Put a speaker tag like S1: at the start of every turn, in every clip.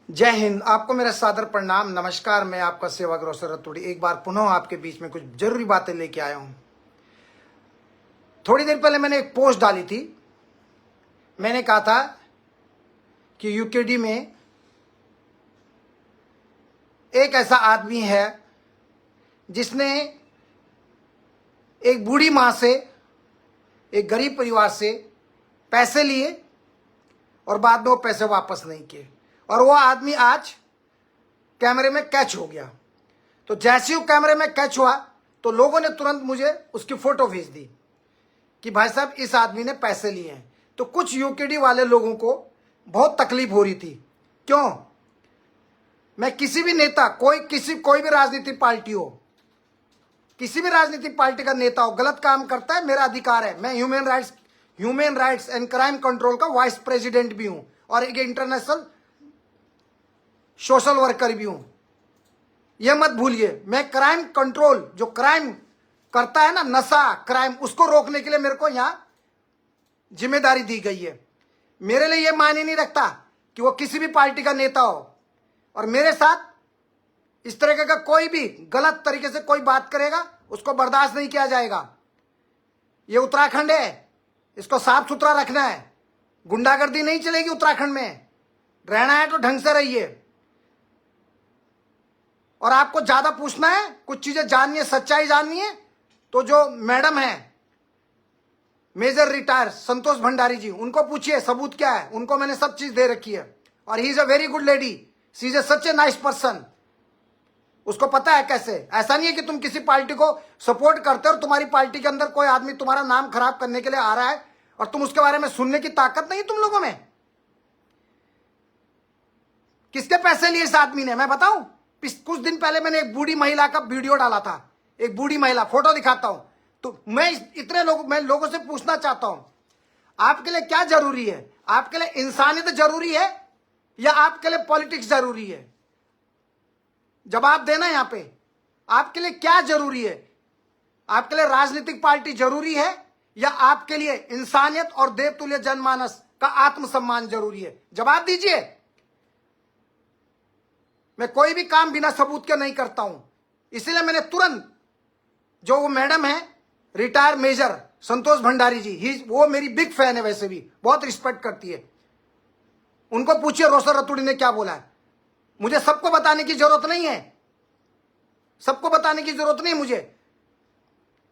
S1: जय हिंद। आपको मेरा सादर प्रणाम, नमस्कार। मैं आपका सेवक रोशन रतूड़ी एक बार पुनः आपके बीच में कुछ जरूरी बातें लेके आया हूं। थोड़ी देर पहले मैंने एक पोस्ट डाली थी। मैंने कहा था कि यूकेडी में एक ऐसा आदमी है जिसने एक बूढ़ी मां से, एक गरीब परिवार से पैसे लिए और बाद में वो पैसे वापस नहीं किए, और वो आदमी आज कैमरे में कैच हो गया। तो जैसे ही वो कैमरे में कैच हुआ तो लोगों ने तुरंत मुझे उसकी फोटो भेज दी कि भाई साहब इस आदमी ने पैसे लिए हैं। तो कुछ यूकेडी वाले लोगों को बहुत तकलीफ हो रही थी। क्यों? मैं किसी भी नेता, कोई भी राजनीतिक पार्टी हो, किसी भी राजनीतिक पार्टी का नेता हो, गलत काम करता है, मेरा अधिकार है। मैं human rights and crime control का वाइस प्रेसिडेंट भी हूं और एक इंटरनेशनल सोशल वर्कर भी हूं। यह मत भूलिए, मैं क्राइम कंट्रोल, जो क्राइम करता है ना, नशा क्राइम, उसको रोकने के लिए मेरे को यहां जिम्मेदारी दी गई है। मेरे लिए यह मायने नहीं रखता कि वो किसी भी पार्टी का नेता हो, और मेरे साथ इस तरह का कोई भी गलत तरीके से कोई बात करेगा उसको बर्दाश्त नहीं किया जाएगा। ये उत्तराखंड है, इसको साफ सुथरा रखना है। गुंडागर्दी नहीं चलेगी उत्तराखंड में। रहना है तो ढंग से रहिए। और आपको ज्यादा पूछना है, कुछ चीजें जाननी है, सच्चाई जाननी है, तो जो मैडम है मेजर रिटायर संतोष भंडारी जी, उनको पूछिए सबूत क्या है। उनको मैंने सब चीज दे रखी है। और he is a very good lady, she is a such a nice person. उसको पता है कैसे। ऐसा नहीं है कि तुम किसी पार्टी को सपोर्ट करते हो और तुम्हारी पार्टी के अंदर कोई आदमी तुम्हारा नाम खराब करने के लिए आ रहा है और तुम उसके बारे में सुनने की ताकत नहीं तुम लोगों में। किसके पैसे लिए इस आदमी ने, मैं बताऊं? कुछ दिन पहले मैंने एक बूढ़ी महिला का वीडियो डाला था। एक बूढ़ी महिला, फोटो दिखाता हूं। तो मैं लोगों से पूछना चाहता हूं, आपके लिए क्या जरूरी है? आपके लिए इंसानियत जरूरी है या आपके लिए पॉलिटिक्स जरूरी है? जवाब देना यहां पे। आपके लिए क्या जरूरी है? आपके लिए राजनीतिक पार्टी जरूरी है या आपके लिए इंसानियत और देवतुल्य जनमानस का आत्मसम्मान जरूरी है? जवाब दीजिए। मैं कोई भी काम बिना सबूत के नहीं करता हूं। इसीलिए मैंने तुरंत, जो वो मैडम है रिटायर मेजर संतोष भंडारी जी, वो मेरी बिग फैन है, वैसे भी बहुत रिस्पेक्ट करती है। उनको पूछिए रोशन रतूड़ी ने क्या बोला है। मुझे सबको बताने की जरूरत नहीं है, सबको बताने की जरूरत नहीं है मुझे।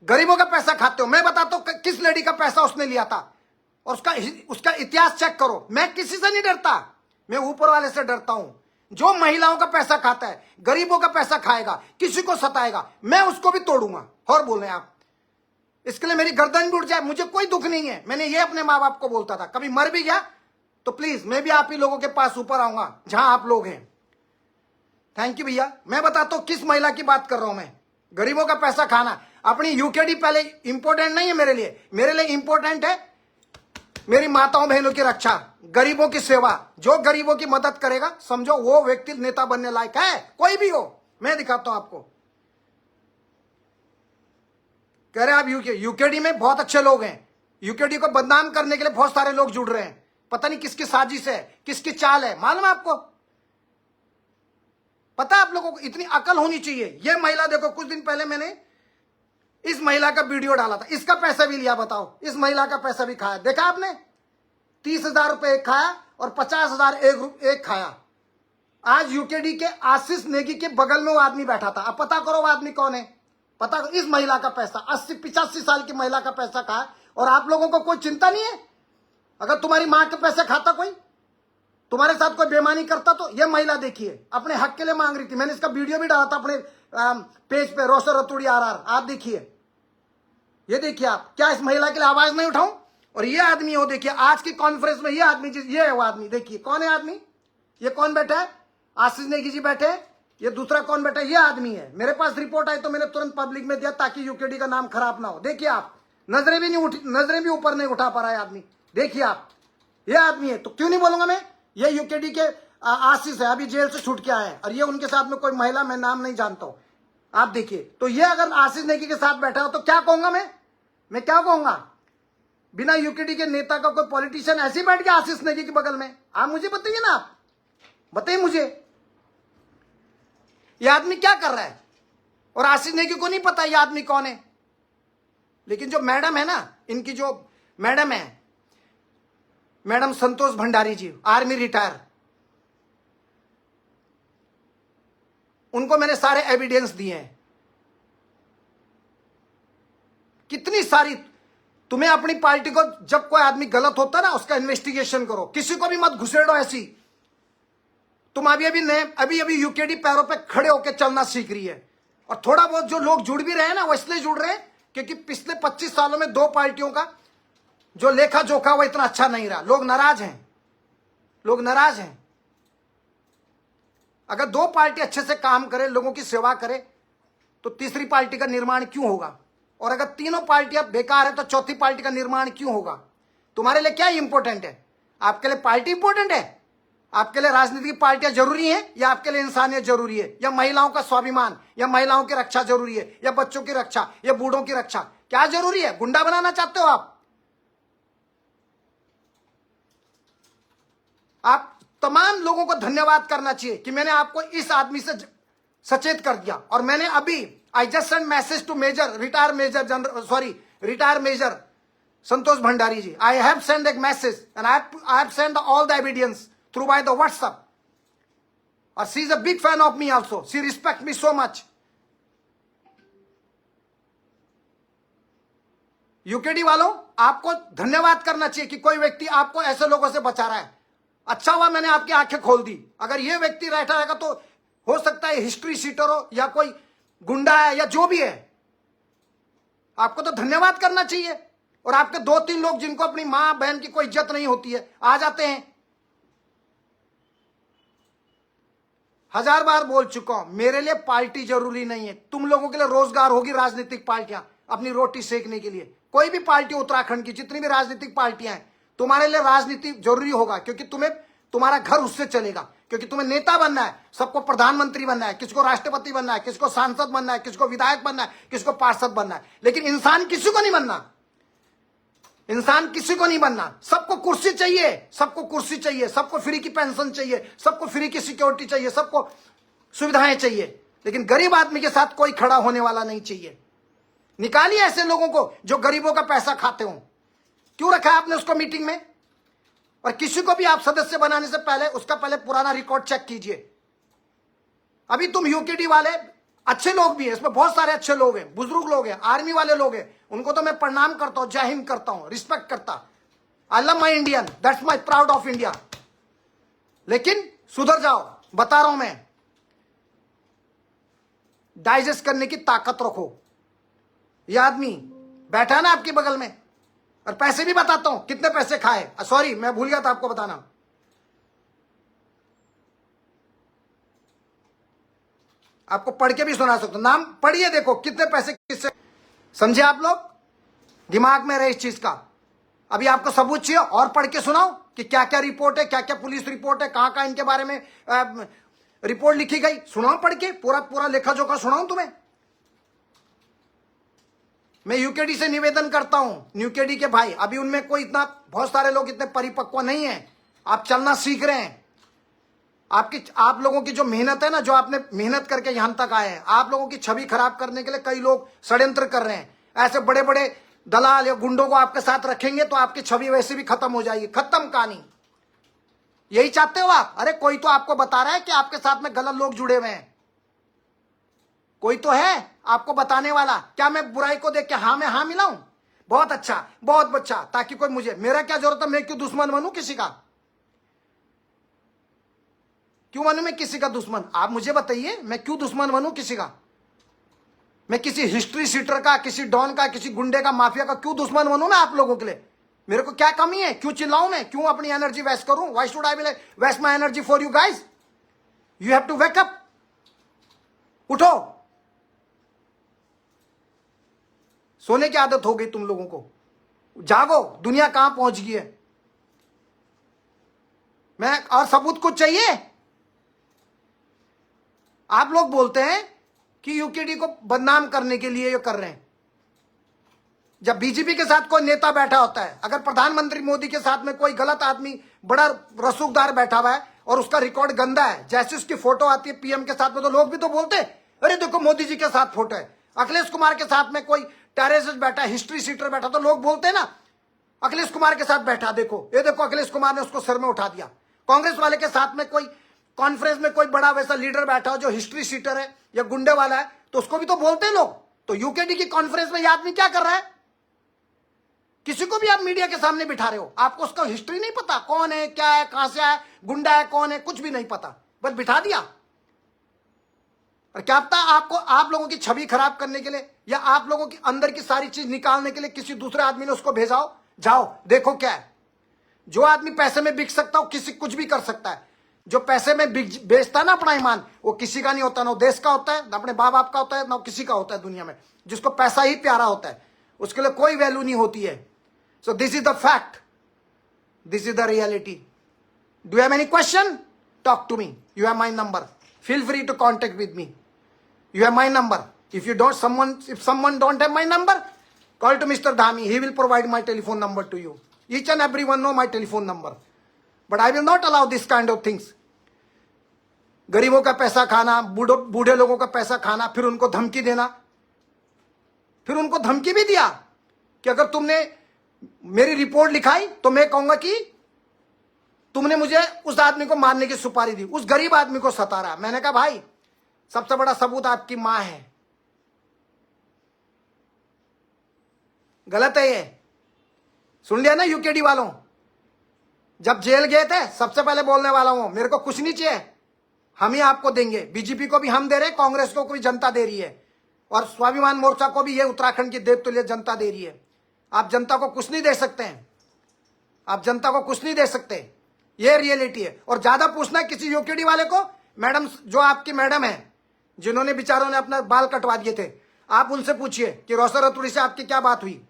S1: गरीबों का पैसा खाते हो। मैं बताता हूं किस लेडी का पैसा उसने लिया था, और उसका इतिहास चेक करो। मैं किसी से नहीं डरता, मैं ऊपर वाले से डरता हूं। जो महिलाओं का पैसा खाता है, गरीबों का पैसा खाएगा, किसी को सताएगा, मैं उसको भी तोड़ूंगा। और बोल रहे हैं आप, इसके लिए मेरी गर्दन भी उठ जाए, मुझे कोई दुख नहीं है। मैंने ये अपने माँ बाप को बोलता था। कभी मर भी गया तो प्लीज मैं भी आप ही लोगों के पास ऊपर आऊंगा जहां आप लोग हैं। थैंक यू भैया। मैं बताता हूं किस महिला की बात कर रहा हूं मैं। गरीबों का पैसा खाना, अपनी यूकेडी पहले इंपॉर्टेंट नहीं है मेरे लिए। मेरे लिए इंपॉर्टेंट है मेरी माताओं बहनों की रक्षा, गरीबों की सेवा। जो गरीबों की मदद करेगा, समझो वो व्यक्ति नेता बनने लायक है, कोई भी हो। मैं दिखाता हूं आपको। कह रहे आप यूकेडी में बहुत अच्छे लोग हैं। यूकेडी को बदनाम करने के लिए बहुत सारे लोग जुड़ रहे हैं। पता नहीं किसकी साजिश है, किसकी चाल है, मालूम है आपको? पता है आप लोगों को? इतनी अकल होनी चाहिए। ये महिला देखो, कुछ दिन पहले मैंने इस महिला का वीडियो डाला था। इसका पैसा भी लिया, बताओ। इस महिला का पैसा भी खाया। देखा आपने? 30,000 रुपए एक खाया और 50,000 एक खाया। आज यूकेडी के आशीष नेगी के बगल में वो आदमी बैठा था। अब पता करो वो आदमी कौन है। पता करो। इस महिला का पैसा 80-85 साल की महिला का पैसा खाया, और आप लोगों को कोई चिंता नहीं है? अगर तुम्हारी मां के पैसे खाता कोई, तुम्हारे साथ कोई बेईमानी करता, तो ये महिला देखिए अपने हक के लिए मांग रही थी। मैंने इसका वीडियो भी डाला था अपने पेज पे, रोशन रतूड़ी RR। आप देखिए, ये देखिए आप। क्या इस महिला के लिए आवाज नहीं उठाऊं? और ये आदमी हो, देखिए आज की कॉन्फ्रेंस में ये आदमी, ये है वो आदमी। देखिए कौन है आदमी। ये कौन बैठा है? आशीष नेगी जी बैठे। ये दूसरा कौन बैठा है? ये आदमी है। मेरे पास रिपोर्ट आई तो मैंने तुरंत पब्लिक में दिया ताकि यूकेडी का नाम खराब ना हो। देखिए आप, नजरें भी ऊपर नहीं उठा पा रहा है आदमी। देखिए आप, ये आदमी है। तो क्यों नहीं बोलूंगा मैं? ये यूकेडी के आशीष है, अभी जेल से छूट के आए हैं। और ये उनके साथ में कोई महिला, मैं नाम नहीं जानता हूं। आप देखिए। तो ये अगर आशीष नेगी के साथ बैठा हो तो क्या कहूंगा मैं क्या कहूंगा? बिना यूकेडी के नेता का कोई पॉलिटिशियन ऐसे ही बैठ गया आशीष नेगी के बगल में? आप मुझे बताइए ना। आप बताइए मुझे, ये आदमी क्या कर रहा है? और आशीष नेगी को नहीं पता ये आदमी कौन है। लेकिन जो मैडम है ना, इनकी जो मैडम है, मैडम संतोष भंडारी जी, आर्मी रिटायर, उनको मैंने सारे एविडेंस दिए हैं। कितनी सारी, तुम्हें अपनी पार्टी को, जब कोई आदमी गलत होता है ना, उसका इन्वेस्टिगेशन करो, किसी को भी मत घुसेड़ो ऐसी। तुम अभी यूकेडी पैरों पे खड़े होकर चलना सीख रही है। और थोड़ा बहुत जो लोग जुड़ भी रहे हैं ना, वो इसलिए जुड़ रहे हैं क्योंकि पिछले 25 सालों में दो पार्टियों का जो लेखा जोखा वो इतना अच्छा नहीं रहा। लोग नाराज हैं, लोग नाराज हैं। अगर दो पार्टी अच्छे से काम करे, लोगों की सेवा करे, तो तीसरी पार्टी का निर्माण क्यों होगा? और अगर तीनों पार्टियां बेकार है तो चौथी पार्टी का निर्माण क्यों होगा? तुम्हारे लिए क्या इंपॉर्टेंट है? आपके लिए पार्टी इंपॉर्टेंट है? आपके लिए राजनीतिक पार्टियां जरूरी हैं, या आपके लिए इंसानियत जरूरी है, या महिलाओं का स्वाभिमान, या महिलाओं की रक्षा जरूरी है, या बच्चों की रक्षा, या बूढ़ों की रक्षा? क्या जरूरी है? गुंडा बनाना चाहते हो आप? आप तमाम लोगों को धन्यवाद करना चाहिए कि मैंने आपको इस आदमी से सचेत कर दिया। और मैंने अभी I just send message to retire major Santosh Bhandari ji. I have send एक message and I have send all the evidence through by the WhatsApp. और she is a big fan of me also. She respect me so much. UKD वालों, आपको धन्यवाद करना चाहिए कि कोई व्यक्ति आपको ऐसे लोगों से बचा रहा है। अच्छा हुआ मैंने आपकी आंखें खोल दी। अगर ये व्यक्ति बैठा रहेगा तो हो सकता है हिस्ट्री शीटर हो, या कोई गुंडा है, या जो भी है। आपको तो धन्यवाद करना चाहिए। और आपके 2-3 लोग जिनको अपनी मां बहन की कोई इज्जत नहीं होती है, आ जाते हैं। 1000 बार बोल चुका हूं, मेरे लिए पार्टी जरूरी नहीं है। तुम लोगों के लिए रोजगार होगी राजनीतिक पार्टियां अपनी रोटी सेकने के लिए। कोई भी पार्टी, उत्तराखंड की जितनी भी राजनीतिक पार्टियां हैं, तुम्हारे लिए राजनीति जरूरी होगा, क्योंकि तुम्हारा घर उससे चलेगा। क्योंकि तुम्हें नेता बनना है, सबको प्रधानमंत्री बनना है, किसको राष्ट्रपति बनना है, किसको सांसद बनना है, किसको विधायक बनना है, किसको पार्षद बनना है। लेकिन इंसान किसी को नहीं बनना, इंसान किसी को नहीं बनना। सबको कुर्सी चाहिए, सबको कुर्सी चाहिए, सबको फ्री की पेंशन चाहिए, सबको फ्री की सिक्योरिटी चाहिए, सबको सुविधाएं चाहिए। लेकिन गरीब आदमी के साथ कोई खड़ा होने वाला नहीं चाहिए। निकालिए ऐसे लोगों को जो गरीबों का पैसा खाते हो। क्यों रखा है आपने उसको मीटिंग में? और किसी को भी आप सदस्य बनाने से पहले उसका पहले पुराना रिकॉर्ड चेक कीजिए। अभी तुम यूकेडी वाले, अच्छे लोग भी हैं इसमें, बहुत सारे अच्छे लोग हैं, बुजुर्ग लोग हैं, आर्मी वाले लोग हैं, उनको तो मैं प्रणाम करता हूं, जय हिंद करता हूं, रिस्पेक्ट करता। I love my Indian, that's my proud of India. लेकिन सुधर जाओ, बता रहा हूं मैं। डाइजेस्ट करने की ताकत रखो। यह आदमी बैठा है ना आपके बगल में, और पैसे भी बताता हूं कितने पैसे खाए। सॉरी, मैं भूल गया था आपको बताना। आपको पढ़ के भी सुना सकता हूं, नाम पढ़िए, देखो कितने पैसे किससे। समझे आप लोग? दिमाग में रहे इस चीज का। अभी आपको सबूत चाहिए और पढ़ के सुनाओ कि क्या क्या रिपोर्ट है, क्या क्या पुलिस रिपोर्ट है, कहां कहां इनके बारे में रिपोर्ट लिखी गई। सुनाओ पढ़ के, पूरा पूरा लेखा जोखा सुनाऊं तुम्हें। मैं यूकेडी से निवेदन करता हूं, यूकेडी के भाई, अभी उनमें कोई इतना, बहुत सारे लोग इतने परिपक्व नहीं है। आप चलना सीख रहे हैं। आप लोगों की जो मेहनत है ना, जो आपने मेहनत करके यहां तक आए हैं, आप लोगों की छवि खराब करने के लिए कई लोग षड्यंत्र कर रहे हैं। ऐसे बड़े बड़े दलाल या गुंडों को आपके साथ रखेंगे तो आपकी छवि वैसे भी खत्म हो जाएगी। खत्म कहानी। यही चाहते हो आप? अरे कोई तो आपको बता रहा है कि आपके साथ में गलत लोग जुड़े हुए हैं। कोई तो है आपको बताने वाला। क्या मैं बुराई को देख के हाँ में हाँ मिलाऊं? बहुत अच्छा, बहुत अच्छा, ताकि कोई मुझे, मेरा क्या जरूरत है, मैं क्यों दुश्मन बनूं किसी का? क्यों बनूं मैं किसी का दुश्मन? आप मुझे बताइए, मैं क्यों दुश्मन बनूं किसी का? मैं किसी हिस्ट्री शीटर का, किसी डॉन का, किसी गुंडे का, माफिया का क्यों दुश्मन बनूं ना आप लोगों के लिए? मेरे को क्या कमी है? क्यों चिल्लाऊं मैं? क्यों अपनी एनर्जी वेस्ट करूं? Why should I waste my energy for you guys? You have to wake up. उठो। सोने की आदत हो गई तुम लोगों को। जागो, दुनिया कहां पहुंच गई है। मैं और सबूत कुछ चाहिए? आप लोग बोलते हैं कि यूकेडी को बदनाम करने के लिए ये कर रहे हैं। जब बीजेपी के साथ कोई नेता बैठा होता है, अगर प्रधानमंत्री मोदी के साथ में कोई गलत आदमी, बड़ा रसूखदार बैठा हुआ है, और उसका रिकॉर्ड गंदा है। जैसे उसकी फोटो आती है पीएम के साथ में तो लोग भी तो बोलते हैं, अरे देखो मोदी जी के साथ फोटो है। अखिलेश कुमार के साथ में कोई टेररिस्ट बैठा, हिस्ट्री सीटर बैठा, तो लोग बोलते हैं ना अखिलेश कुमार के साथ बैठा, देखो ये देखो अखिलेश कुमार ने उसको सर में उठा दिया। कांग्रेस वाले के साथ में कोई कॉन्फ्रेंस में कोई बड़ा वैसा लीडर बैठा हो जो हिस्ट्री सीटर है या गुंडे वाला है, तो उसको भी तो बोलते हैं लोग। तो यूकेडी की कॉन्फ्रेंस में ये आदमी क्या कर रहा है? किसी को भी आप मीडिया के सामने बिठा रहे हो, आपको उसका हिस्ट्री नहीं पता, कौन है, क्या है, कहां से आया, गुंडा है, कौन है, कुछ भी नहीं पता, बस बिठा दिया। और क्या पता आपको, आप लोगों की छवि खराब करने के लिए या आप लोगों की अंदर की सारी चीज निकालने के लिए किसी दूसरे आदमी ने उसको भेजा हो। जाओ देखो क्या है। जो आदमी पैसे में बिक सकता हो, किसी कुछ भी कर सकता है। जो पैसे में बेचता है ना अपना ईमान, वो किसी का नहीं होता, ना देश का होता है, ना अपने बाप बाप का होता है, ना किसी का होता है दुनिया में। जिसको पैसा ही प्यारा होता है उसके लिए कोई वैल्यू नहीं होती है। So this is the fact, this is the reality. Do have any question? Talk to me, you have my number, feel free to contact with me. You have my number. If someone don't have my number, call to Mr. Dhami. He will provide my telephone number to you. Each and everyone know my telephone number. But I will not allow this kind of things. गरीबों का पैसा खाना, बूढ़े लोगों का पैसा खाना, फिर उनको धमकी देना। फिर उनको धमकी भी दिया कि अगर तुमने मेरी रिपोर्ट लिखाई तो मैं कहूंगा कि तुमने मुझे उस आदमी को मारने की सुपारी दी, उस गरीब आदमी को सता रहा। मैंने कहा भाई सबसे बड़ा सबूत आपकी मां है। गलत है ये, सुन लिया ना यूकेडी वालों। जब जेल गए थे सबसे पहले बोलने वाला हूं, मेरे को कुछ नहीं चाहिए, हम ही आपको देंगे। बीजेपी को भी हम दे रहे, कांग्रेस को भी जनता दे रही है, और स्वाभिमान मोर्चा को भी ये उत्तराखंड की देवतुल्य जनता दे रही है। आप जनता को कुछ नहीं दे सकते हैं, आप जनता को कुछ नहीं दे सकते, ये रियलिटी है। और ज्यादा पूछना है किसी यूकेडी वाले को, मैडम जो आपकी मैडम है जिन्होंने बेचारों ने अपना बाल कटवा दिए थे, आप उनसे पूछिए कि रोसर रतूड़ी से आपकी क्या बात हुई।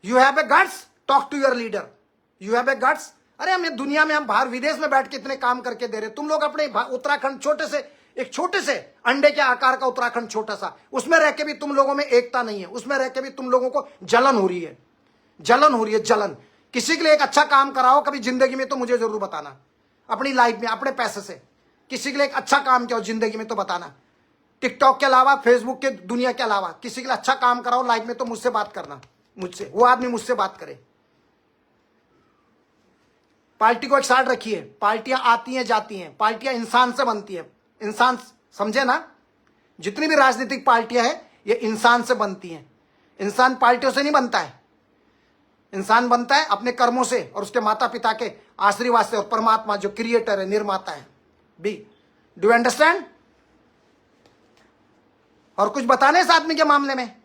S1: You have a guts, talk to your leader, you have a guts. अरे हम दुनिया में, हम बाहर विदेश में बैठ के इतने काम करके दे रहे, तुम लोग अपने उत्तराखंड छोटे से, एक छोटे से अंडे के आकार का उत्तराखंड छोटा सा, उसमें रह के भी तुम लोगों में एकता नहीं है, उसमें रह के भी तुम लोगों को जलन हो रही है, जलन हो रही है, जलन। किसी के लिए एक अच्छा काम कराओ कभी जिंदगी में तो मुझे जरूर बताना, अपनी लाइफ में अपने पैसे से किसी के लिए एक अच्छा काम किया जिंदगी में तो बताना। टिकटॉक के अलावा, फेसबुक के दुनिया के अलावा किसी के लिए अच्छा काम कराओ लाइफ में तो मुझसे बात करना, मुझसे, वो आदमी मुझसे बात करे। पार्टी को एक साइड रखिए, पार्टियां आती हैं जाती हैं, पार्टियां इंसान से बनती है, इंसान, समझे ना। जितनी भी राजनीतिक पार्टियां हैं ये इंसान से बनती हैं, इंसान पार्टियों से नहीं बनता है। इंसान बनता है अपने कर्मों से और उसके माता पिता के आशीर्वाद से, और परमात्मा जो क्रिएटर है, निर्माता है। Be, do you understand? और कुछ बताने इस आदमी के मामले में?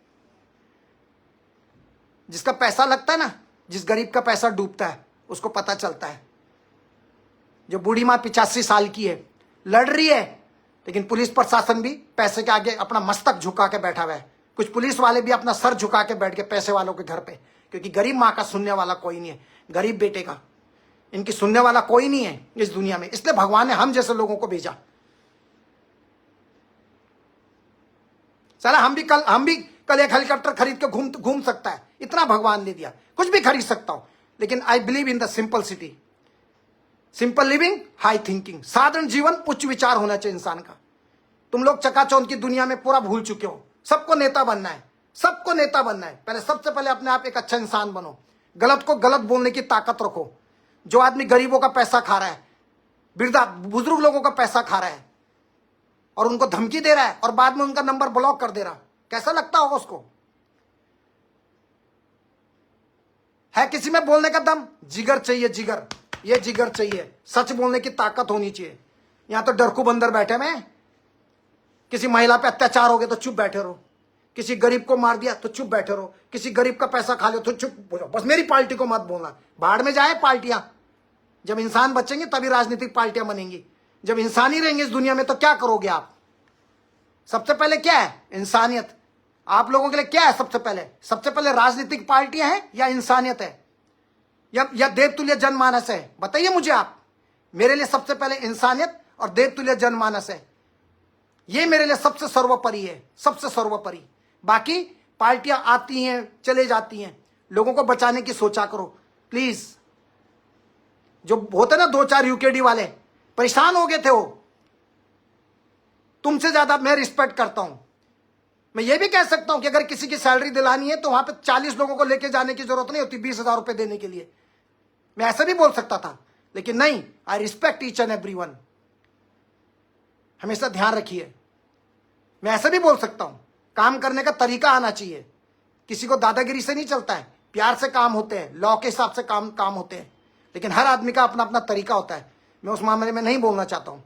S1: जिसका पैसा लगता है ना, जिस गरीब का पैसा डूबता है उसको पता चलता है। जो बूढ़ी मां 85 साल की है, लड़ रही है, लेकिन पुलिस प्रशासन भी पैसे के आगे अपना मस्तक झुका के बैठा हुआ है। कुछ पुलिस वाले भी अपना सर झुका के बैठ गए पैसे वालों के घर पे, क्योंकि गरीब मां का सुनने वाला कोई नहीं है, गरीब बेटे का इनकी सुनने वाला कोई नहीं है इस दुनिया में। इसलिए भगवान ने हम जैसे लोगों को भेजा। साला हम भी कल एक हेलीकॉप्टर खरीद के घूम सकता है, इतना भगवान ने दिया, कुछ भी खरीद सकता हूं। लेकिन I believe in the simple city, simple living, high thinking, साधारण जीवन, उच्च विचार होना चाहिए इंसान का। तुम लोग चकाचौंध की दुनिया में पूरा भूल चुके हो। सबको नेता बनना है, सबको नेता बनना है। पहले सबसे पहले अपने आप एक अच्छा इंसान बनो, गलत को गलत बोलने की ताकत रखो। जो आदमी गरीबों का पैसा खा रहा है, वृद्धा बुजुर्ग लोगों का पैसा खा रहा है और उनको धमकी दे रहा है और बाद में उनका नंबर ब्लॉक कर दे रहा, कैसा लगता होगा उसको? है किसी में बोलने का दम? जिगर चाहिए, जिगर, ये जिगर चाहिए, सच बोलने की ताकत होनी चाहिए। यहां तो डरकू बंदर बैठे में, किसी महिला पे अत्याचार हो गया तो चुप बैठे रहो, किसी गरीब को मार दिया तो चुप बैठे रहो, किसी गरीब का पैसा खा लिया तो चुप हो जाओ, बस मेरी पार्टी को मत बोलना। बाढ़ में जाए पार्टियां, जब इंसान बचेंगे तभी राजनीतिक पार्टियां बनेंगी। जब इंसान ही रहेंगे इस दुनिया में तो क्या करोगे आप? सबसे पहले क्या है? इंसानियत। आप लोगों के लिए क्या है सबसे पहले राजनीतिक पार्टियां हैं या इंसानियत है या देवतुल्य जनमानस है? बताइए मुझे आप। मेरे लिए सबसे पहले इंसानियत और देवतुल्य जनमानस है, ये मेरे लिए सबसे सर्वोपरि है, सबसे सर्वोपरि। बाकी पार्टियां आती हैं चले जाती हैं, लोगों को बचाने की सोचा करो प्लीज। जो होते ना 2-4 यूकेडी वाले, परेशान हो गए थे वो। तुमसे ज्यादा मैं रिस्पेक्ट करता हूं। मैं ये भी कह सकता हूं कि अगर किसी की सैलरी दिलानी है तो वहां पे 40 लोगों को लेके जाने की जरूरत नहीं होती 20,000 रुपए देने के लिए। मैं ऐसा भी बोल सकता था, लेकिन नहीं, I respect each and everyone. हमेशा ध्यान रखिए, मैं ऐसा भी बोल सकता हूं, काम करने का तरीका आना चाहिए। किसी को दादागिरी से नहीं चलता है, प्यार से काम होते हैं, लॉ के हिसाब से काम होते हैं, लेकिन हर आदमी का अपना अपना तरीका होता है। मैं उस मामले में नहीं बोलना चाहता हूं,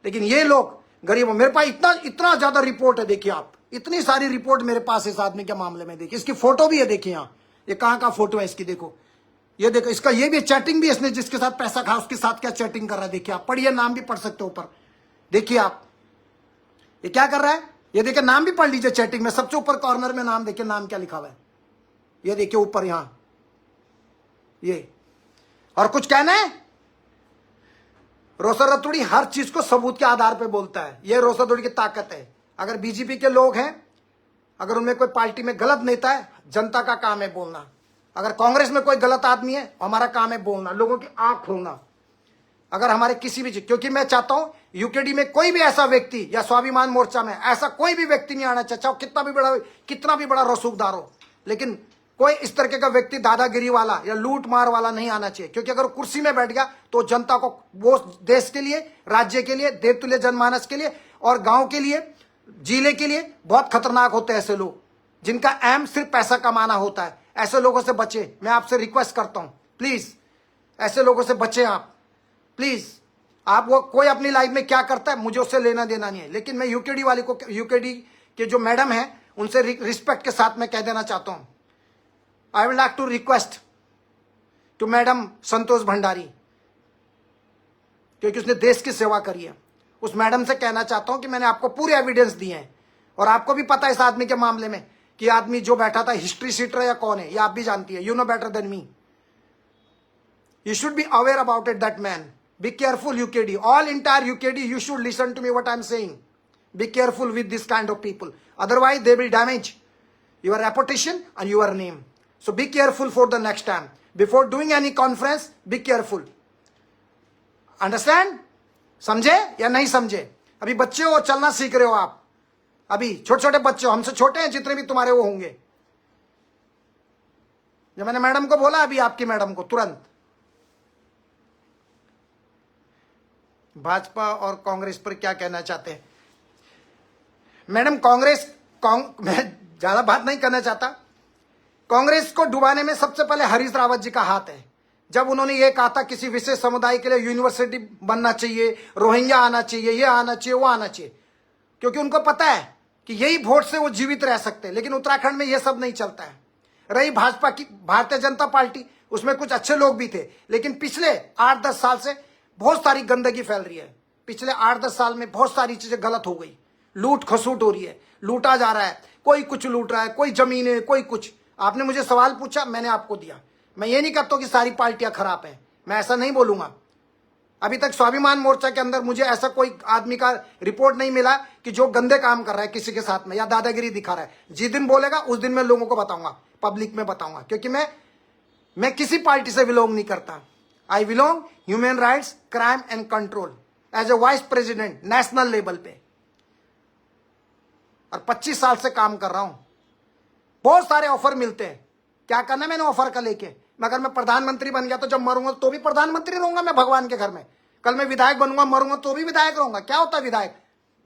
S1: लेकिन ये लोग गरीबों, मेरे पास इतना ज्यादा रिपोर्ट है। देखिए आप, इतनी सारी रिपोर्ट मेरे पास इस आदमी के मामले में। देखिए इसकी फोटो भी है, देखिए यहाँ, ये कहाँ का फोटो है इसकी, देखो ये देखो, इसका ये भी चैटिंग भी, इसने जिसके साथ पैसा खाया उसके साथ क्या चैटिंग कर रहा है। देखिए आप, पढ़िए, नाम भी पढ़ सकते हो ऊपर। देखिए आप, ये क्या कर रहा है, ये देखिए नाम भी पढ़ लीजिए चैटिंग में, सबसे ऊपर कॉर्नर में नाम देखिए, नाम क्या लिखा हुआ है, ये देखिए ऊपर यहां, ये। और कुछ कहना है, रोसर रतूड़ी हर चीज को सबूत के आधार पे बोलता है। ये रोसर रतूड़ी की ताकत है। अगर बीजेपी के लोग हैं, अगर उनमें कोई पार्टी में गलत नेता है, जनता का काम है बोलना। अगर कांग्रेस में कोई गलत आदमी है, हमारा काम है बोलना, लोगों की आंख खोलना। अगर हमारे किसी भी, क्योंकि मैं चाहता हूं यूकेडी में कोई भी ऐसा व्यक्ति, या स्वाभिमान मोर्चा में ऐसा कोई भी व्यक्ति नहीं आना चाहिए, कितना भी बड़ा रसूखदार हो, लेकिन कोई इस तरह का व्यक्ति दादागिरी वाला या लूट मार वाला नहीं आना चाहिए। क्योंकि अगर कुर्सी में बैठ गया तो जनता को, वो देश के लिए, राज्य के लिए, देवतुल्य जनमानस के लिए और गांव के लिए, जिले के लिए बहुत खतरनाक होते हैं ऐसे लोग, जिनका एम सिर्फ पैसा कमाना होता है। ऐसे लोगों से बचे, मैं आपसे रिक्वेस्ट करता हूं, प्लीज ऐसे लोगों से बचे आप, प्लीज। आप, वो कोई अपनी लाइफ में क्या करता है मुझे उससे लेना देना नहीं है, लेकिन मैं यूकेडी वाले को, यूकेडी के जो मैडम है, उनसे रिस्पेक्ट के साथ मैं कह देना चाहता हूं, I would like to request to madam Santosh Bhandari, क्योंकि उसने देश की सेवा करी है। उस मैडम से कहना चाहता हूं कि मैंने आपको पूरे एविडेंस दिए हैं, और आपको भी पता है इस आदमी के मामले में कि आदमी जो बैठा था हिस्ट्री सीटर या कौन है, ये आप भी जानती है, you know better than me. You should be aware about it, that man. Be careful, UKD. All entire UKD, you should listen to me what I'm saying. Be careful with this kind of people. Otherwise, they will damage your reputation and your name. So be careful for the next time. Before doing any conference, be careful. Understand? समझे या नहीं समझे? अभी बच्चे हो, चलना सीख रहे हो आप। अभी छोटे छोटे बच्चे हो, हमसे छोटे हैं जितने भी तुम्हारे वो होंगे। जब मैंने मैडम को बोला, अभी आपकी मैडम को, तुरंत भाजपा और कांग्रेस पर क्या कहना चाहते हैं मैडम? मैं ज्यादा बात नहीं करना चाहता। कांग्रेस को डुबाने में सबसे पहले हरीश रावत जी का हाथ है। जब उन्होंने ये कहा था किसी विशेष समुदाय के लिए यूनिवर्सिटी बनना चाहिए, रोहिंग्या आना चाहिए, ये आना चाहिए, वो आना चाहिए, क्योंकि उनको पता है कि यही वोट से वो जीवित रह सकते हैं। लेकिन उत्तराखंड में ये सब नहीं चलता है। रही भाजपा की, भारतीय जनता पार्टी, उसमें कुछ अच्छे लोग भी थे, लेकिन पिछले 8-10 साल से बहुत सारी गंदगी फैल रही है। पिछले 8-10 साल में बहुत सारी चीजें गलत हो गई, लूट खसूट हो रही है, लूटा जा रहा है, कोई कुछ लूट रहा है, कोई जमीनें, कोई कुछ। आपने मुझे सवाल पूछा, मैंने आपको दिया। मैं ये नहीं कहता कि सारी पार्टियां खराब हैं, मैं ऐसा नहीं बोलूंगा। अभी तक स्वाभिमान मोर्चा के अंदर मुझे ऐसा कोई आदमी का रिपोर्ट नहीं मिला कि जो गंदे काम कर रहा है किसी के साथ में या दादागिरी दिखा रहा है। जिस दिन बोलेगा उस दिन मैं लोगों को बताऊंगा, पब्लिक में बताऊंगा, क्योंकि मैं किसी पार्टी से बिलोंग नहीं करता। I belong human rights, crime and control as a vice president national level पे, और 25 साल से काम कर रहा हूं। बहुत सारे ऑफर मिलते हैं, क्या करना है मैंने ऑफर का लेके। अगर मैं प्रधानमंत्री बन गया तो जब मरूंगा तो भी प्रधानमंत्री रहूंगा मैं भगवान के घर में। कल मैं विधायक बनूंगा, मरूंगा तो भी विधायक रहूंगा। क्या होता है विधायक?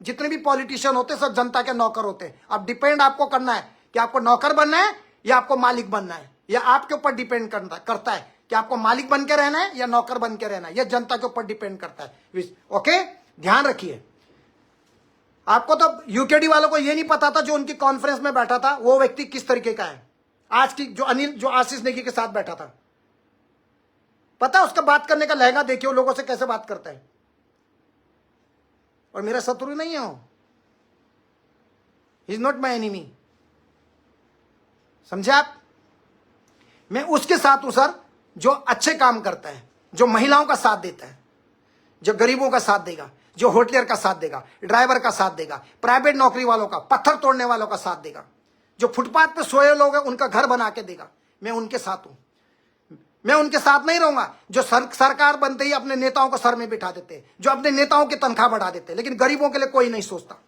S1: जितने भी पॉलिटिशियन होते सब जनता के नौकर होते हैं। अब डिपेंड आपको करना है कि आपको नौकर बनना है या आपको मालिक बनना है, या आपके ऊपर डिपेंड करता है कि आपको मालिक बन के रहना है या नौकर बन के रहना है। यह जनता के ऊपर डिपेंड करता है। ओके, ध्यान रखिए। आपको तो यूकेडी वालों को यह नहीं पता था, जो उनकी कॉन्फ्रेंस में बैठा था वो व्यक्ति किस तरीके का है। आज की जो आशीष नेगी के साथ बैठा था, पता है उसका बात करने का लहंगा देखिए, वो लोगों से कैसे बात करता है। और मेरा शत्रु नहीं है वो, he is not my enemy. समझे आप? मैं उसके साथ हूं सर जो अच्छे काम करता है, जो महिलाओं का साथ देता है, जो गरीबों का साथ देगा, जो होटलियर का साथ देगा, ड्राइवर का साथ देगा, प्राइवेट नौकरी वालों का, पत्थर तोड़ने वालों का साथ देगा, जो फुटपाथ पे सोए लोग हैं उनका घर बना के देगा। मैं उनके साथ हूं। मैं उनके साथ नहीं रहूंगा जो सरकार बनते ही अपने नेताओं को सर में बिठा देते हैं, जो अपने नेताओं की तनख्वाह बढ़ा देते हैं, लेकिन गरीबों के लिए कोई नहीं सोचता।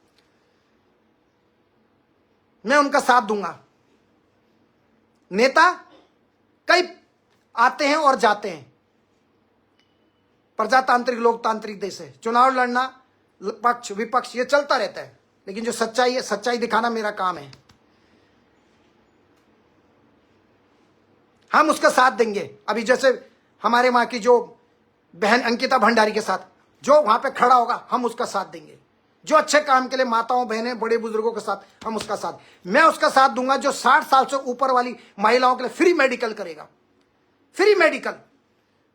S1: मैं उनका साथ दूंगा। नेता कई आते हैं और जाते हैं, प्रजातांत्रिक लोकतांत्रिक देश है, चुनाव लड़ना, पक्ष विपक्ष ये चलता रहता है, लेकिन जो सच्चाई है, सच्चाई दिखाना मेरा काम है। हम उसका साथ देंगे। अभी जैसे हमारे मां की जो बहन अंकिता भंडारी के साथ जो वहां पे खड़ा होगा, हम उसका साथ देंगे। जो अच्छे काम के लिए माताओं बहनें बड़े बुजुर्गों के साथ, हम उसका साथ, मैं उसका साथ दूंगा। जो 60 साल से ऊपर वाली महिलाओं के लिए फ्री मेडिकल करेगा, फ्री मेडिकल,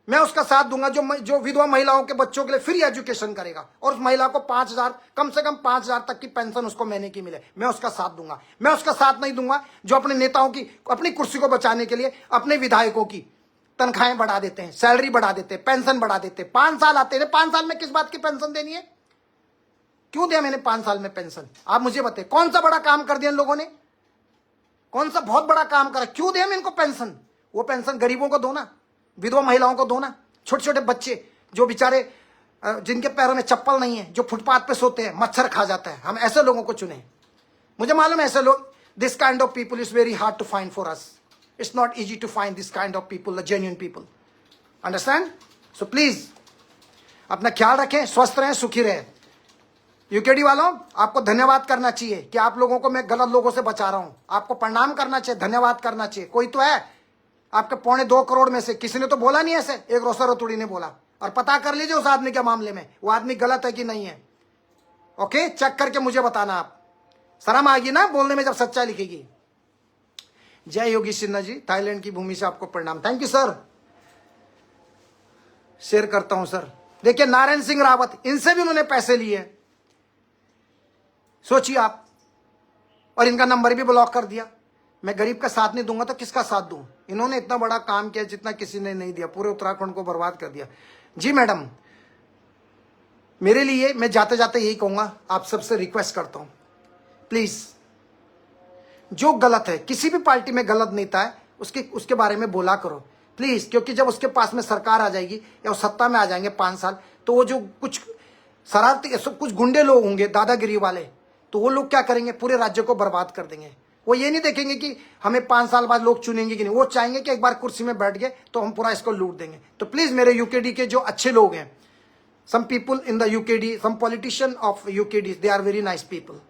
S1: मैं उसका साथ दूंगा। जो विधवा महिलाओं के बच्चों के लिए फ्री एजुकेशन करेगा और उस महिला को 5,000 कम से कम 5,000 तक की पेंशन उसको महीने की मिले, मैं उसका साथ दूंगा। मैं उसका साथ नहीं दूंगा जो अपने नेताओं की अपनी कुर्सी को बचाने के लिए अपने विधायकों की तनख्वाहें बढ़ा देते हैं, सैलरी बढ़ा देते हैं, पेंशन बढ़ा देते हैं। 5 साल आते हैं, 5 साल में किस बात की पेंशन देनी है? क्यों दिया मैंने 5 साल में पेंशन? आप मुझे बताइए, कौन सा बड़ा काम कर दिया इन लोगों ने? कौन सा बहुत बड़ा काम करा? क्यों दिया मैं इनको पेंशन? वो पेंशन गरीबों को दो ना, विधवा महिलाओं को दो ना, छोटे छोटे बच्चे जो बेचारे जिनके पैरों में चप्पल नहीं है, जो फुटपाथ पे सोते हैं, मच्छर खा जाता है, हम ऐसे लोगों को चुने। मुझे मालूम है ऐसे लोग, this kind of people is very hard to find for us. It's not easy to find this kind of people, the genuine people, understand? So please अपना ख्याल रखें, स्वस्थ रहें, सुखी रहें। यूकेडी वालों, आपको धन्यवाद करना चाहिए कि आप लोगों को मैं गलत लोगों से बचा रहा हूं। आपको प्रणाम करना चाहिए, धन्यवाद करना चाहिए। कोई तो है आपके 2.25 करोड़ में से, किसी ने तो बोला नहीं ऐसे, एक रोसर रतुड़ी ने बोला। और पता कर लीजिए उस आदमी के मामले में, वो आदमी गलत है कि नहीं है। ओके, चेक करके मुझे बताना। आप शर्म आएगी ना बोलने में जब सच्चाई लिखेगी। जय योगी सिन्हा जी, थाईलैंड की भूमि से आपको प्रणाम। थैंक यू सर, शेयर करता हूं सर। देखिए नारायण सिंह रावत, इनसे भी उन्होंने पैसे लिए, सोचिए आप, और इनका नंबर भी ब्लॉक कर दिया। मैं गरीब का साथ नहीं दूंगा तो किसका साथ दूं? इन्होंने इतना बड़ा काम किया जितना किसी ने नहीं दिया, पूरे उत्तराखंड को बर्बाद कर दिया। जी मैडम, मेरे लिए मैं जाते जाते यही कहूंगा, आप सबसे रिक्वेस्ट करता हूं, प्लीज जो गलत है, किसी भी पार्टी में गलत नेता है उसके बारे में बोला करो प्लीज, क्योंकि जब उसके पास में सरकार आ जाएगी या वो सत्ता में आ जाएंगे 5 साल, तो वो जो कुछ शरारती कुछ गुंडे लोग होंगे, दादागिरी वाले, तो वो लोग क्या करेंगे? पूरे राज्य को बर्बाद कर देंगे। वो ये नहीं देखेंगे कि हमें 5 साल बाद लोग चुनेंगे कि नहीं, वो चाहेंगे कि एक बार कुर्सी में बैठ गए तो हम पूरा इसको लूट देंगे। तो प्लीज मेरे यूकेडी के जो अच्छे लोग हैं, some people in the UKD, some politician of UKD, they are very nice people.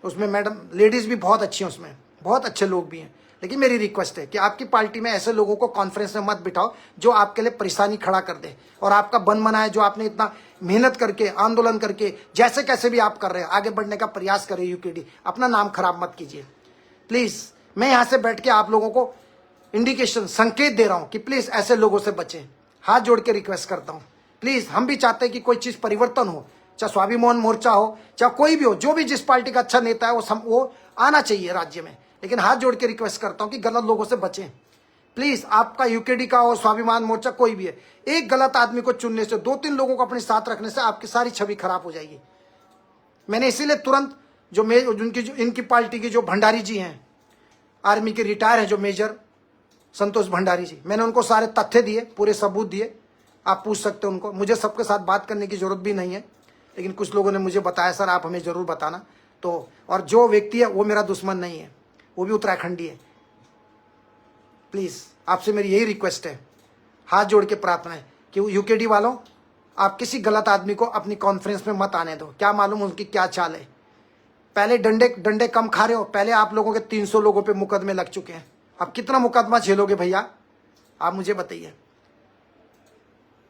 S1: उसमें मैडम लेडीज भी बहुत अच्छी हैं, उसमें बहुत अच्छे लोग भी हैं। लेकिन मेरी रिक्वेस्ट है कि आपकी पार्टी में ऐसे लोगों को कॉन्फ्रेंस में मत बिठाओ जो आपके लिए परेशानी खड़ा कर दे और आपका बन बनाए, जो आपने इतना मेहनत करके, आंदोलन करके, जैसे कैसे भी आप कर रहे हैं, आगे बढ़ने का प्रयास करें। यूकेडी, अपना नाम खराब मत कीजिए प्लीज। मैं यहां से बैठ के आप लोगों को इंडिकेशन, संकेत दे रहा हूं कि प्लीज ऐसे लोगों से बचें। हाथ जोड़ के रिक्वेस्ट करता हूं प्लीज। हम भी चाहते हैं कि कोई चीज परिवर्तन हो, चाहे स्वाभिमान मोर्चा हो, चाहे कोई भी हो, जो भी जिस पार्टी का अच्छा नेता है वो आना चाहिए राज्य में। लेकिन हाथ जोड़ के रिक्वेस्ट करता हूं कि गलत लोगों से बचें प्लीज। आपका यूकेडी का और स्वाभिमान मोर्चा कोई भी है, एक गलत आदमी को चुनने से, 2-3 लोगों को अपने साथ रखने से आपकी सारी छवि खराब हो जाएगी। मैंने इसीलिए तुरंत इनकी पार्टी की जो भंडारी जी हैं, आर्मी के रिटायर हैं, जो मेजर संतोष भंडारी जी, मैंने उनको सारे तथ्य दिए, पूरे सबूत दिए। आप पूछ सकते हो उनको, मुझे सबके साथ बात करने की जरूरत भी नहीं है, लेकिन कुछ लोगों ने मुझे बताया सर आप हमें जरूर बताना। तो और जो व्यक्ति है वो मेरा दुश्मन नहीं है, वो भी उत्तराखंडी है। प्लीज आपसे मेरी यही रिक्वेस्ट है, हाथ जोड़ के प्रार्थना है कि यूकेडी वालों, आप किसी गलत आदमी को अपनी कॉन्फ्रेंस में मत आने दो। क्या मालूम उनकी क्या चाल है। पहले डंडे कम खा रहे हो, पहले आप लोगों के 300 लोगों पे मुकदमे लग चुके हैं, अब कितना मुकदमा झेलोगे भैया? आप मुझे बताइए।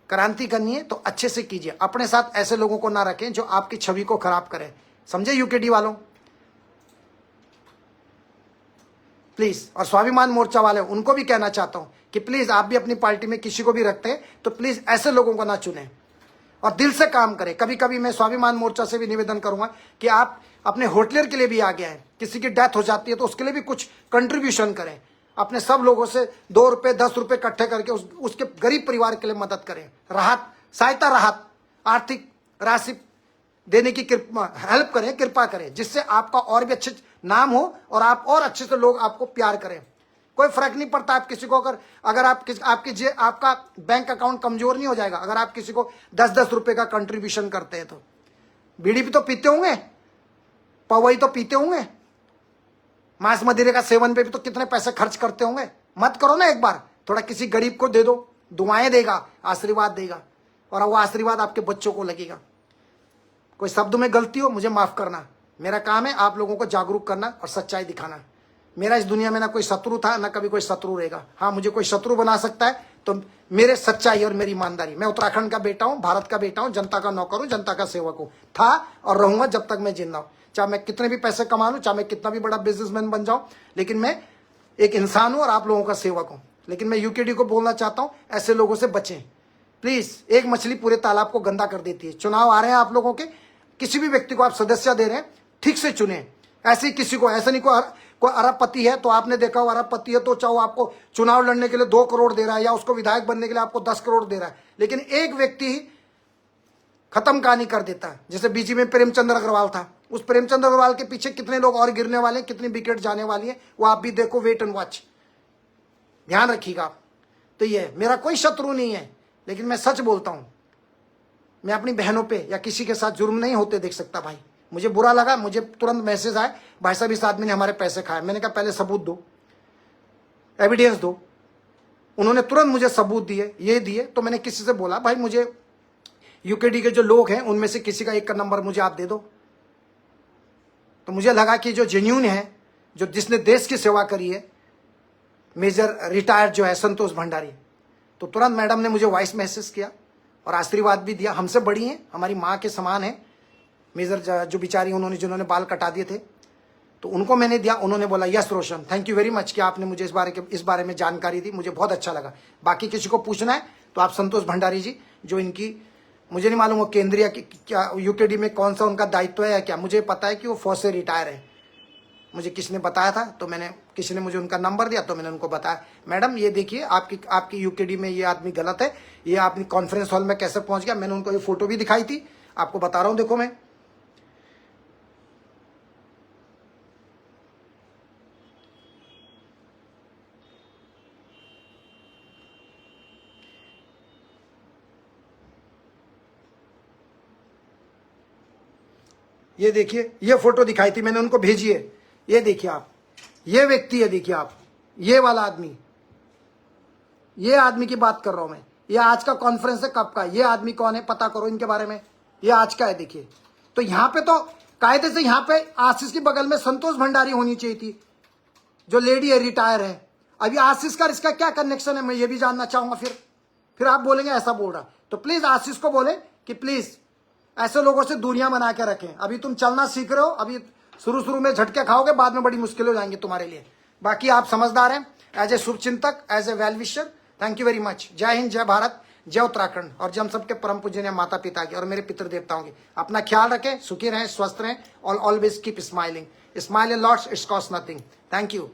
S1: क्रांति करनी है तो अच्छे से कीजिए, अपने साथ ऐसे लोगों को ना रखें जो आपकी छवि को खराब करें, समझे यूकेडी वालों प्लीज। और स्वाभिमान मोर्चा वाले, उनको भी कहना चाहता हूं कि प्लीज आप भी अपनी पार्टी में किसी को भी रखते हैं तो प्लीज ऐसे लोगों को ना चुने और दिल से काम करें। कभी कभी मैं स्वाभिमान मोर्चा से भी निवेदन करूंगा कि आप अपने होटलियर के लिए भी आगे आए, किसी की डेथ हो जाती है तो उसके लिए भी कुछ कंट्रीब्यूशन करें, अपने सब लोगों से 2 रुपए 10 रुपए इकट्ठे करके उसके गरीब परिवार के लिए मदद करें, राहत, सहायता, राहत, आर्थिक राशि देने की हेल्प करें, कृपा करें, जिससे आपका और भी अच्छे नाम हो और आप और अच्छे से लोग आपको प्यार करें। कोई फर्क नहीं पड़ता। आप किसी को अगर आपका बैंक अकाउंट कमजोर नहीं हो जाएगा अगर आप किसी को 10-10 रुपए का कंट्रीब्यूशन करते हैं तो। बीड़ी भी तो पीते होंगे, पवई तो पीते होंगे, मांस मदिरे का सेवन पे भी तो कितने पैसे खर्च करते होंगे। मत करो ना, एक बार थोड़ा किसी गरीब को दे दो, दुआएं देगा, आशीर्वाद देगा, और वो आशीर्वाद आपके बच्चों को लगेगा। कोई शब्द में गलती हो मुझे माफ करना। मेरा काम है आप लोगों को जागरूक करना और सच्चाई दिखाना। मेरा इस दुनिया में ना कोई शत्रु था ना कभी कोई शत्रु रहेगा। हाँ, मुझे कोई शत्रु बना सकता है तो मेरे सच्चाई और मेरी ईमानदारी। मैं उत्तराखंड का बेटा हूं, भारत का बेटा हूं, जनता का नौकर हूं, जनता का सेवक हूं, था और रहूंगा जब तक मैं जिंदा हूं। चाहे मैं कितने भी पैसे कमा लूं, चाहे मैं कितना भी बड़ा बिजनेसमैन बन जाऊं, लेकिन मैं एक इंसान हूं और आप लोगों का सेवक हूं। लेकिन मैं यूकेडी को बोलना चाहता हूं, ऐसे लोगों से बचें प्लीज। एक मछली पूरे तालाब को गंदा कर देती है। चुनाव आ रहे हैं आप लोगों के, किसी भी व्यक्ति को आप सदस्य दे रहे हैं, ठीक से चुने। ऐसे ही किसी को, ऐसा नहीं कोई अरबपति है तो आपने देखा हो अरबपति है तो चाहे आपको चुनाव लड़ने के लिए 2 करोड़ दे रहा है या उसको विधायक बनने के लिए आपको 10 करोड़ दे रहा है, लेकिन एक व्यक्ति खत्म कहानी कर देता है। जैसे बीजी में प्रेमचंद्र अग्रवाल था, उस प्रेमचंद्र अग्रवाल के पीछे कितने लोग और गिरने वाले हैं, कितनी विकेट जाने वाली है, वो आप भी देखो, वेट एंड वॉच, ध्यान रखिएगा आप। तो ये मेरा कोई शत्रु नहीं है, लेकिन मैं सच बोलता हूं, मैं अपनी बहनों पे या किसी के साथ जुर्म नहीं होते देख सकता भाई। मुझे बुरा लगा, मुझे तुरंत मैसेज आया, भाई साहब इस आदमी ने हमारे पैसे खाए। मैंने कहा पहले सबूत दो, एविडेंस दो। उन्होंने तुरंत मुझे सबूत दिए, ये दिए। तो मैंने किसी से बोला भाई मुझे यूकेडी के जो लोग हैं उनमें से किसी का एक का नंबर मुझे आप दे दो। तो मुझे लगा कि जो जेन्यून है, जो जिसने देश की सेवा करी है, मेजर रिटायर्ड जो है संतोष भंडारी, तो तुरंत मैडम ने मुझे वॉइस मैसेज किया और आशीर्वाद भी दिया। हमसे बड़ी हैं, हमारी माँ के समान है। मेजर जो बिचारी उन्होंने जिन्होंने बाल कटा दिए थे, तो उनको मैंने दिया। उन्होंने बोला yes Roshan, thank you very much कि आपने मुझे इस बारे में जानकारी दी, मुझे बहुत अच्छा लगा। बाकी किसी को पूछना है तो आप संतोष भंडारी जी, जो इनकी, मुझे नहीं मालूम वो केंद्रीय क्या यूकेडी में कौन सा उनका दायित्व है या क्या, मुझे पता है कि वो फौज से रिटायर है। मुझे किसी ने बताया था, तो किसी ने मुझे उनका नंबर दिया, तो मैंने उनको बताया, मैडम ये देखिए आपकी यूकेडी में ये आदमी गलत है, ये आदमी कॉन्फ्रेंस हॉल में कैसे पहुंच गया। मैंने उनको ये फोटो भी दिखाई थी, आपको बता रहा हूं, देखो मैं। ये देखिए, ये फोटो दिखाई थी मैंने उनको, भेजी है। ये देखिए आप, ये व्यक्ति है, देखिए आप, ये वाला आदमी, ये आदमी की बात कर रहा हूं मैं। ये आज का कॉन्फ्रेंस है, कब का, ये आदमी कौन है पता करो इनके बारे में, ये आज का है। देखिए, तो यहां पे तो कायदे से यहां पे आशीष के बगल में संतोष भंडारी होनी चाहिए थी, जो लेडी है, रिटायर है। अभी आशीष का इसका क्या कनेक्शन है, मैं ये भी जानना चाहूंगा। फिर आप बोलेंगे ऐसा बोल रहा, तो प्लीज आशीष को बोले कि प्लीज ऐसे लोगों से दूरियां बना के रखें। अभी तुम चलना सीख रहे हो, अभी शुरू में झटके खाओगे, बाद में बड़ी मुश्किल हो जाएंगे तुम्हारे लिए। बाकी आप समझदार हैं, एज ए शुभचिंतक, as a well wisher, thank you very much. जय हिंद, जय भारत, जय उत्तराखंड, और जम सबके परम पूजनीय माता पिता के और मेरे पितृ देवताओं के। अपना ख्याल रखें, सुखी रहें, स्वस्थ रहें, और always keep smiling. Smile A lots, it's cost nothing. Thank you.